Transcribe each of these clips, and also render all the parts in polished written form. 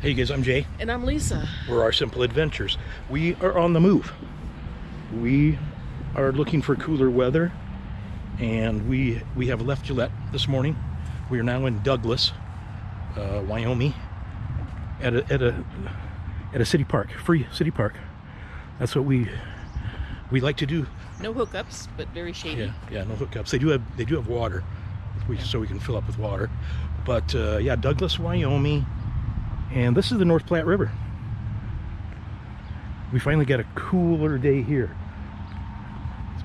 Hey guys, I'm Jay. And I'm Lisa. We're Our Simple Adventures. We are on the move. We are looking for cooler weather, and we have left Gillette this morning. We are now in Douglas, Wyoming, at a city park, free city park. That's what we like to do. No hookups, but very shady. Yeah, no hookups. They do have water, so we can fill up with water. But yeah, Douglas, Wyoming. And this is the North Platte River. We finally got a cooler day here.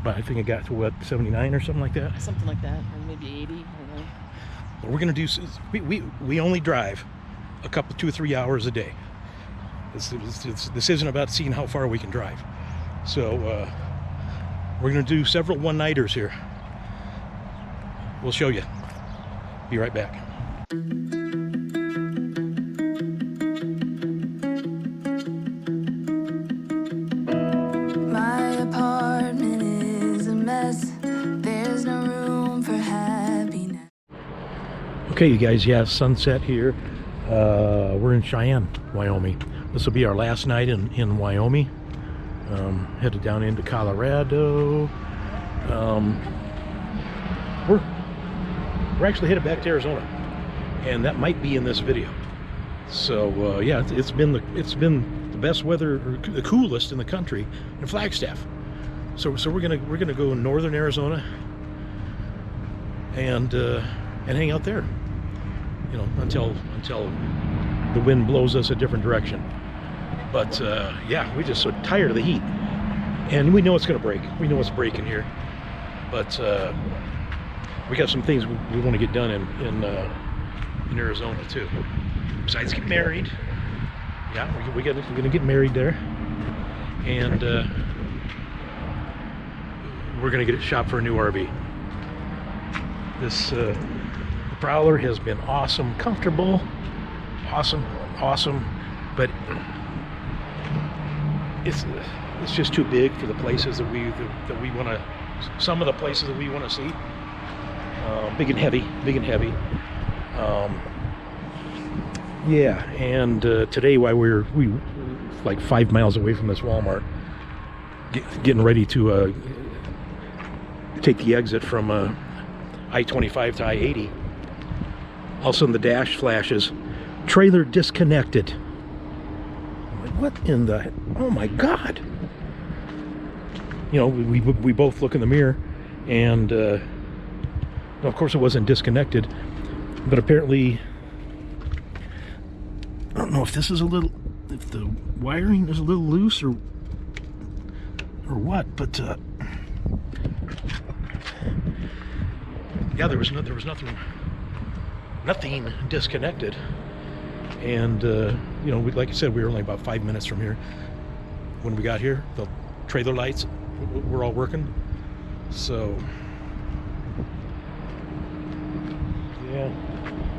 I think it got to what, 79 or something like that? Something like that, or maybe 80, I don't know. What we're gonna do is we only drive a couple, 2 or 3 hours a day. This isn't about seeing how far we can drive. So we're gonna do several one-nighters here. We'll show you. Be right back. Okay, you guys, yeah, sunset here. We're in Cheyenne, Wyoming. This will be our last night in Wyoming. Headed down into Colorado. We're actually headed back to Arizona, and that might be in this video. So yeah, it's been the best weather, or the coolest in the country in Flagstaff. So we're gonna go in northern Arizona and hang out there, you know, until the wind blows us a different direction. But yeah, we're just so tired of the heat, and we know it's gonna break. We know it's breaking here, but we got some things we want to get done in Arizona too. Besides get married, yeah, we're gonna get married there, and we're gonna get it shopped for a new RV. This Prowler has been awesome, comfortable, awesome, but it's just too big for the places that we want to. Some of the places that we want to see, big and heavy. Yeah, and today while we like 5 miles away from this Walmart, getting ready to take the exit from I-25 to I-80. All of a sudden the dash flashes, trailer disconnected. I'm like, what in the, oh my God. You know, we both look in the mirror, and of course it wasn't disconnected, but apparently, I don't know if this is if the wiring is a little loose or what, but yeah, there was nothing disconnected, and you know, like I said, we were only about 5 minutes from here. When we got here, the trailer lights were all working, so yeah,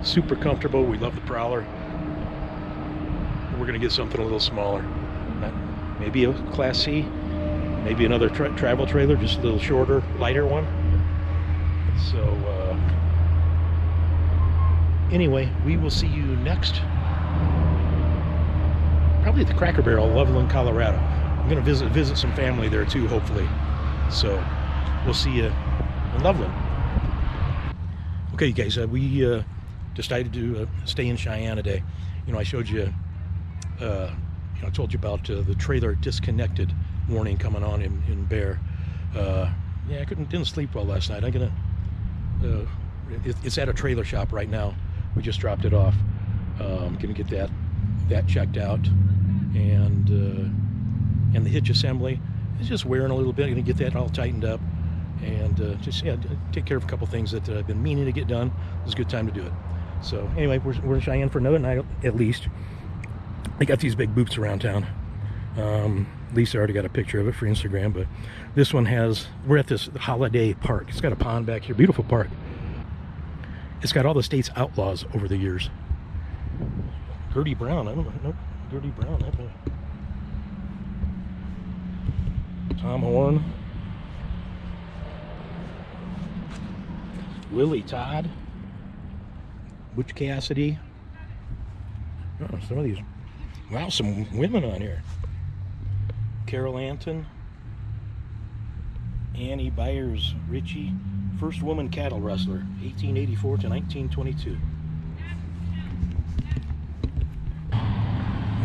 super comfortable. We love the Prowler. We're gonna get something a little smaller, maybe a Class C, maybe another travel trailer, just a little shorter, lighter one. So anyway, we will see you next, probably at the Cracker Barrel, Loveland, Colorado. I'm gonna visit some family there too, hopefully. So we'll see you in Loveland. Okay, you guys, we decided to stay in Cheyenne today. You know, I showed you, you know, I told you about the trailer disconnected warning coming on in Bear. Yeah, I didn't sleep well last night. I'm gonna, it's at a trailer shop right now. We just dropped it off. Gonna get that checked out, and the hitch assembly is just wearing a little bit. Gonna get that all tightened up, and just, yeah, take care of a couple things that I've been meaning to get done. It's a good time to do it. So anyway, we're in Cheyenne for another night at least. They got these big boots around town. Lisa already got a picture of it for Instagram, but this one we're at this holiday park. It's got a pond back here, beautiful park. It's got all the state's outlaws over the years. Gertie Brown, I don't know, nope, Gertie Brown. Tom Horn. Lily Todd. Butch Cassidy. Oh, some of these. Wow, some women on here. Carol Anton, Annie Byers Ritchie, first woman cattle rustler, 1884 to 1922.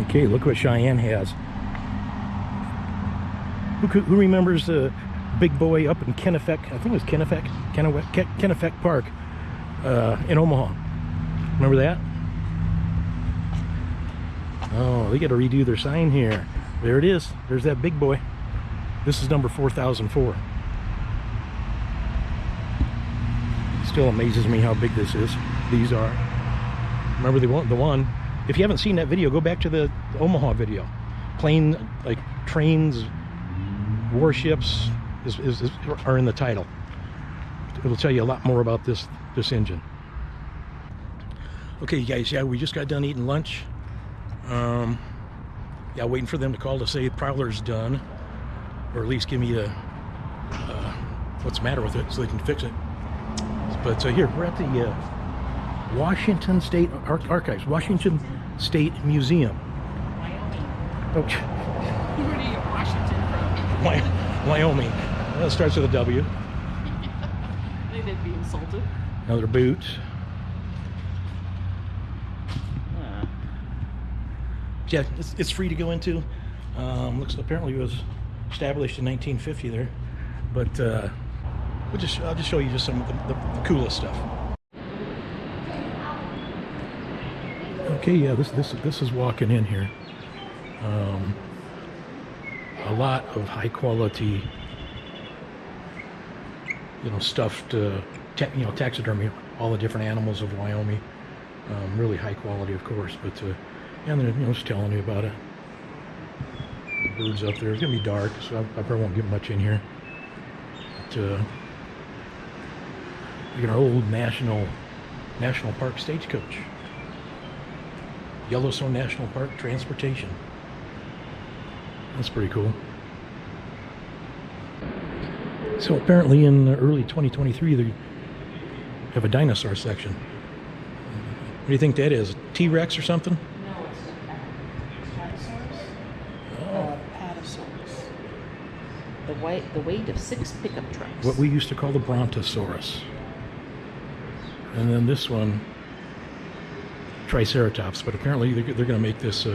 Okay, look what Cheyenne has. Who remembers the big boy up in Kennebec? I think it was Kennebec Park in Omaha. Remember that? Oh, they got to redo their sign here. There it is. There's that big boy. This is number 4004. Still amazes me how big this is. These are. Remember the one. If you haven't seen that video, go back to the Omaha video. Plane, like trains, warships are in the title. It'll tell you a lot more about this engine. Okay, you guys. Yeah, we just got done eating lunch. Yeah, waiting for them to call to say Prowler's done, or at least give me a what's the matter with it so they can fix it. But here we're at the Washington State Archives, Washington State Museum. Wyoming. Oh, where do you get Washington from? Wyoming. Well, it starts with a W. They'd be insulted. Another boot. Yeah, it's free to go into. Looks apparently it was established in 1950 there, but I'll just show you just some of the coolest stuff. Okay, yeah, this is walking in here. A lot of high quality, stuffed, taxidermy, all the different animals of Wyoming. Really high quality, of course, but. And then, just telling you about it. The birds up there. It's gonna be dark, so I probably won't get much in here. But you got our old national park stagecoach. Yellowstone National Park transportation. That's pretty cool. So apparently in early 2023, they have a dinosaur section. What do you think that is? T-Rex or something? The weight of 6 pickup trucks. What we used to call the Brontosaurus. And then this one, Triceratops. But apparently they're going to make this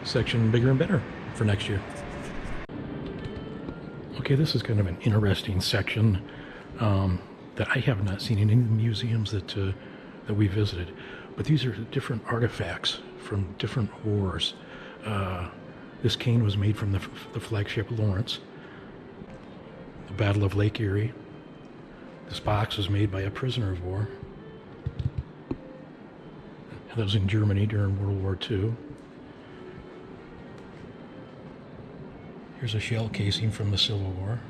section bigger and better for next year. Okay, this is kind of an interesting section that I have not seen in any museums that we visited. But these are different artifacts from different wars. This cane was made from the flagship Lawrence. The Battle of Lake Erie. This box was made by a prisoner of war. That was in Germany during World War II. Here's a shell casing from the Civil War.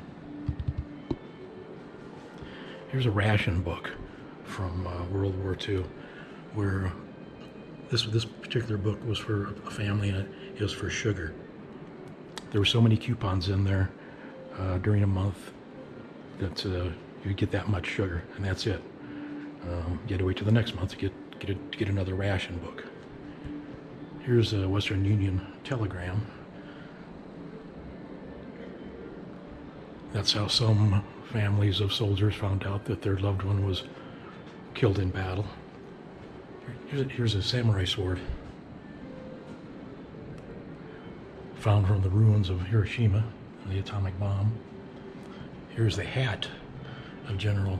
Here's a ration book from World War II, where this particular book was for a family, and it was for sugar. There were so many coupons in there during a month that you get that much sugar, and that's it. You had to wait till the next month to get another ration book. Here's a Western Union telegram. That's how some families of soldiers found out that their loved one was killed in battle. Here's a samurai sword found from the ruins of Hiroshima, the atomic bomb. Here's the hat of General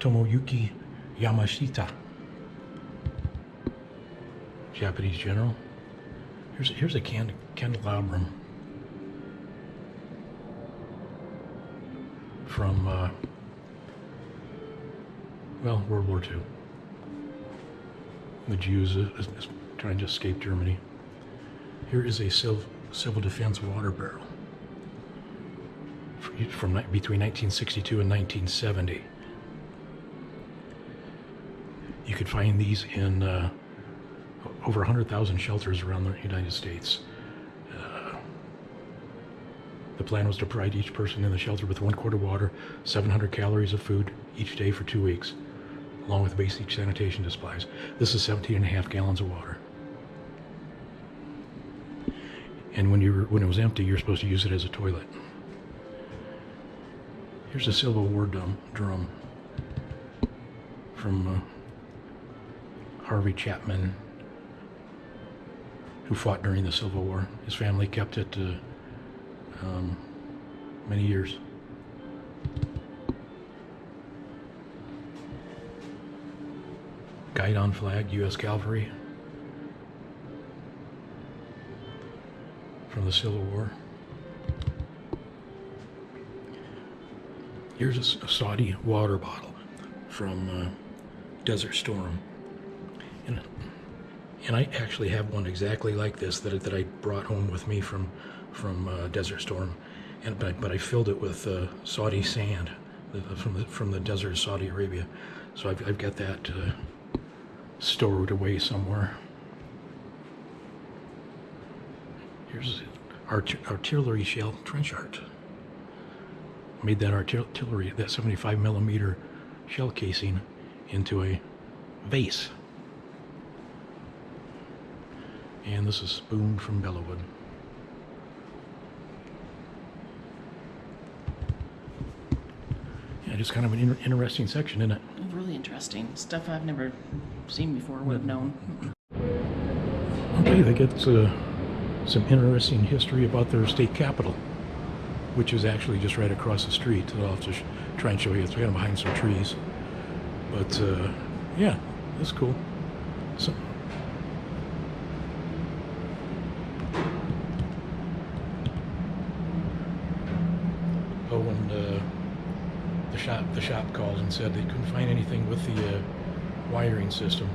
Tomoyuki Yamashita, Japanese general. Here's a candelabrum from World War II. The Jews trying to escape Germany. Here is a civil defense water barrel from between 1962 and 1970. You could find these in over 100,000 shelters around the United States. The plan was to provide each person in the shelter with 1 quart of water, 700 calories of food each day for 2 weeks. along with basic sanitation supplies. This is 17.5 gallons of water. And when it was empty, you're supposed to use it as a toilet. Here's a Civil War drum from Harvey Chapman, who fought during the Civil War. His family kept it many years. Guidon flag, U.S. Cavalry, from the Civil War. Here's a Saudi water bottle from Desert Storm, and I actually have one exactly like this that I brought home with me from Desert Storm, but I filled it with Saudi sand from the desert of Saudi Arabia. So I've got that stored away somewhere. Here's artillery shell trench art. Made that artillery, that 75 millimeter shell casing, into a vase. And this is spoon from Bellawood. Yeah, just kind of an interesting section, isn't it? Really interesting. Stuff I've never seen before, would have known. Okay, they get some interesting history about their state capital, which is actually just right across the street. I'll have to try and show you. It's kind of behind some trees. But, yeah, that's cool. So, oh, and the shop called and said they couldn't find anything with the wiring system.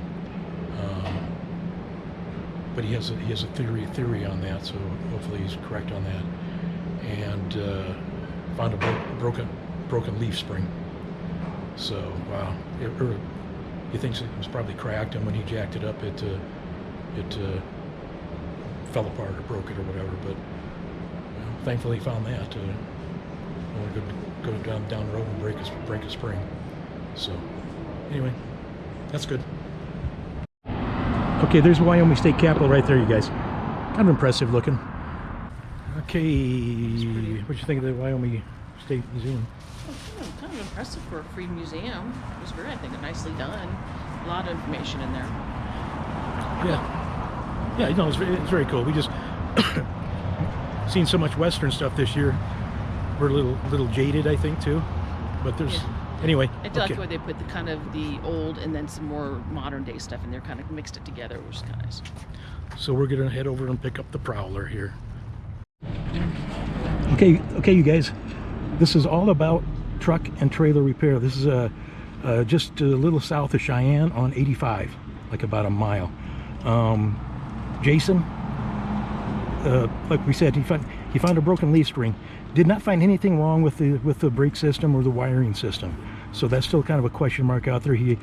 But he has a theory on that, so hopefully he's correct on that. And found a broken leaf spring. So wow, he thinks it was probably cracked, and when he jacked it up, it fell apart or broke it or whatever. But thankfully he found that. I want to go down the road and break a spring. So anyway, that's good. Okay, there's Wyoming State Capitol right there, you guys. Kind of impressive looking. Okay, what do you think of the Wyoming State Museum? Oh, kind of impressive for a free museum. It was very, I think, nicely done. A lot of information in there. Yeah, you know, it's very cool. We just seen so much Western stuff this year. We're a little jaded, I think, too. But there's anyway. I do like the way they put the old and then some more modern day stuff in there, kind of mixed it together, which is kind of nice. So we're gonna head over and pick up the Prowler here. Okay, you guys. This is all about truck and trailer repair. This is just a little south of Cheyenne on 85, like about a mile. Jason, like we said, he found a broken leaf spring. Did not find anything wrong with the brake system or the wiring system. So that's still kind of a question mark out there. He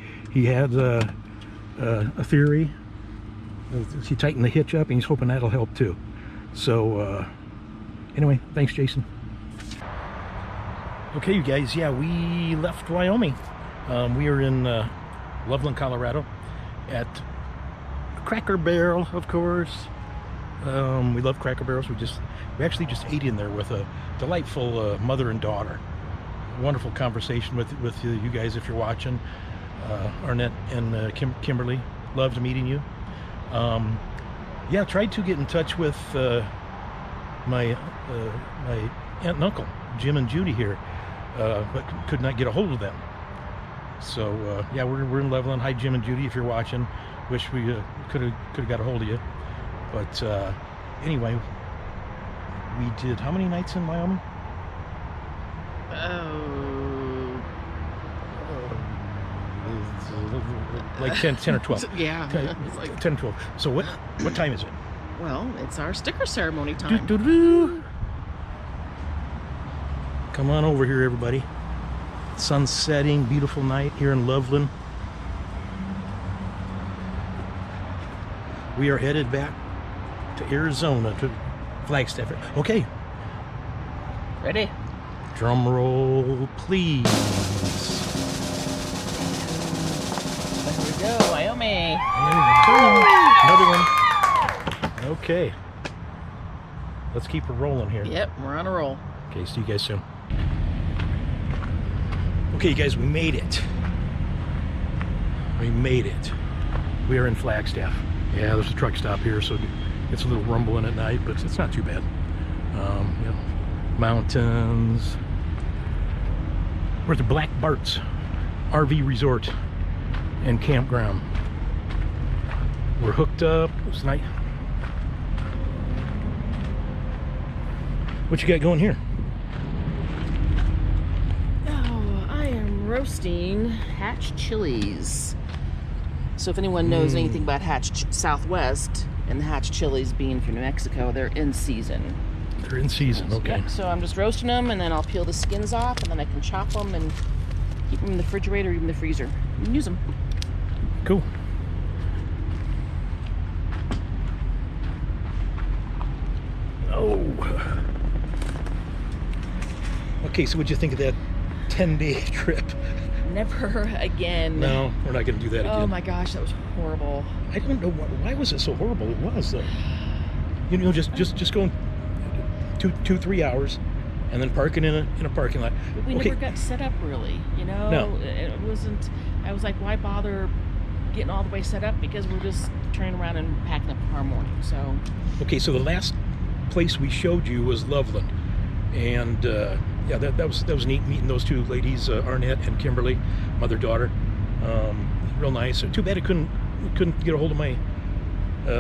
had a theory. He tightened the hitch up, and he's hoping that'll help too. So anyway, thanks, Jason. Okay, you guys, yeah, we left Wyoming. We are in Loveland, Colorado at Cracker Barrel, of course. We love Cracker Barrels. We actually just ate in there with a delightful mother and daughter. Wonderful conversation with you guys if you're watching. Arnett and Kimberly, loved meeting you. Yeah, tried to get in touch with my aunt and uncle, Jim and Judy here, but could not get a hold of them. So yeah, we're in Loveland. Hi, Jim and Judy, if you're watching. Wish we could have got a hold of you. But anyway, we did how many nights in Wyoming? Like 10 or 12. Yeah. 10 or 12. So what time is it? Well, it's our sticker ceremony time. Come on over here, everybody. Sun setting, beautiful night here in Loveland. We are headed back to Arizona, to Flagstaff. Okay. Ready? Drum roll, please. go, Wyoming. Another one. Okay. Let's keep it rolling here. Yep, we're on a roll. Okay, see you guys soon. Okay, you guys, we made it. We made it. We are in Flagstaff. Yeah, there's a truck stop here, so it's a little rumbling at night, but it's not too bad. Yeah. Mountains. We're at the Black Bart's RV Resort and Campground. We're hooked up. It's nice. What you got going here? Oh, I am roasting Hatch chilies. So if anyone knows anything about Hatch Southwest and the Hatch chilies being from New Mexico, they're in season. They're in season, okay. Yep, so I'm just roasting them, and then I'll peel the skins off, and then I can chop them and keep them in the refrigerator or even the freezer. You can use them. Cool. Oh. Okay, so what'd you think of that 10-day trip? Never again. No, we're not going to do that again. Oh my gosh, that was horrible. I don't know why was it so horrible. It was though. You know, just going 2-3 hours, and then parking in a parking lot. But we never got set up really. You know, No. It wasn't. I was like, why bother getting all the way set up, because we're just turning around and packing up tomorrow morning. So. Okay, so the last place we showed you was Loveland, and yeah, that was neat meeting those two ladies, Arnett and Kimberly, mother-daughter. Real nice. Too bad we couldn't get a hold of my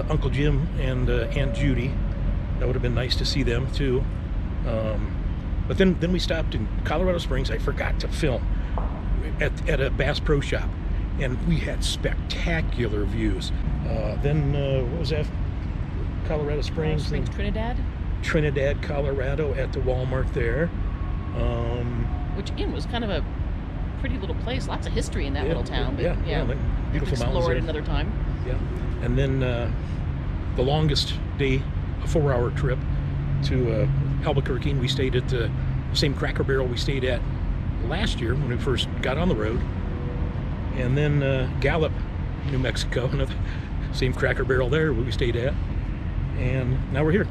Uncle Jim and Aunt Judy. That would have been nice to see them too. But then we stopped in Colorado Springs. I forgot to film at a Bass Pro Shop, and we had spectacular views. Then what was that? Colorado Springs, Trinidad, Colorado, at the Walmart there. Which again was kind of a pretty little place. Lots of history in that little town. But yeah, like beautiful mountains. Explore it there. another time. Yeah, and then the longest day, a 4-hour trip to Albuquerque, and we stayed at the same Cracker Barrel we stayed at last year when we first got on the road. And then Gallup, New Mexico, another same Cracker Barrel there where we stayed at. And now we're here,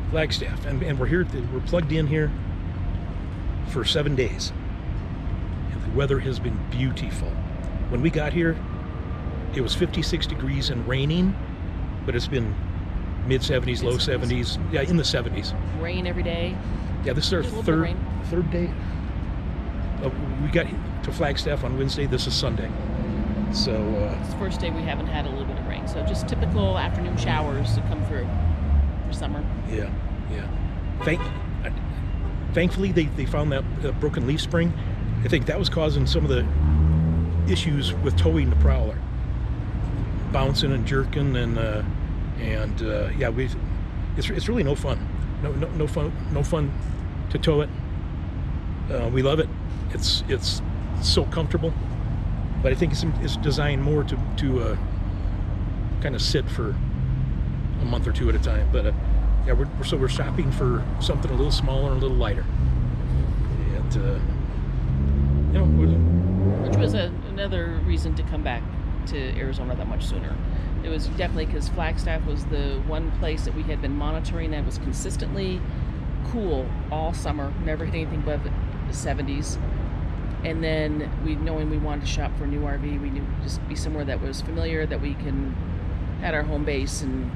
Flagstaff, and we're here. We're plugged in here for 7 days, and the weather has been beautiful. When we got here, it was 56 degrees and raining, but it's been mid-70s, low 70s, yeah, in the 70s. Rain every day. Yeah, this is our third day. We got to Flagstaff on Wednesday. This is Sunday. So it's the first day we haven't had a little bit of rain. So just typical afternoon showers to come through for summer. Yeah. Thankfully, they found that broken leaf spring. I think that was causing some of the issues with towing the Prowler, bouncing and jerking, and yeah, it's really no fun. No fun to tow it. We love it. It's so comfortable, but I think it's designed more to kind of sit for a month or two at a time. But yeah, we're shopping for something a little smaller and a little lighter, and you know, which was another reason to come back to Arizona that much sooner. It was definitely because Flagstaff was the one place that we had been monitoring that was consistently cool all summer, never hit anything above the 70s. And then knowing we wanted to shop for a new RV, we knew just be somewhere that was familiar, that we can had our home base and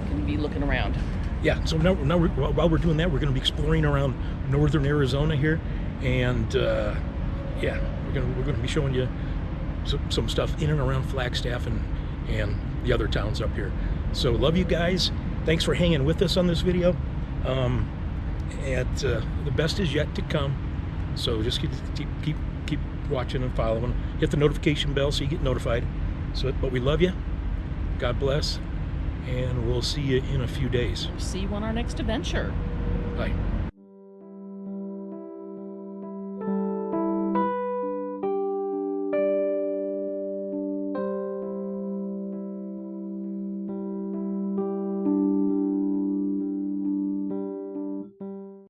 can be looking around. Yeah, so now while we're doing that, we're going to be exploring around northern Arizona here, and yeah, we're going to be showing you some stuff in and around Flagstaff and the other towns up here. So love you guys. Thanks for hanging with us on this video. The best is yet to come. So just keep watching and following. Hit the notification bell so you get notified. But we love you. God bless. And we'll see you in a few days. See you on our next adventure. Bye.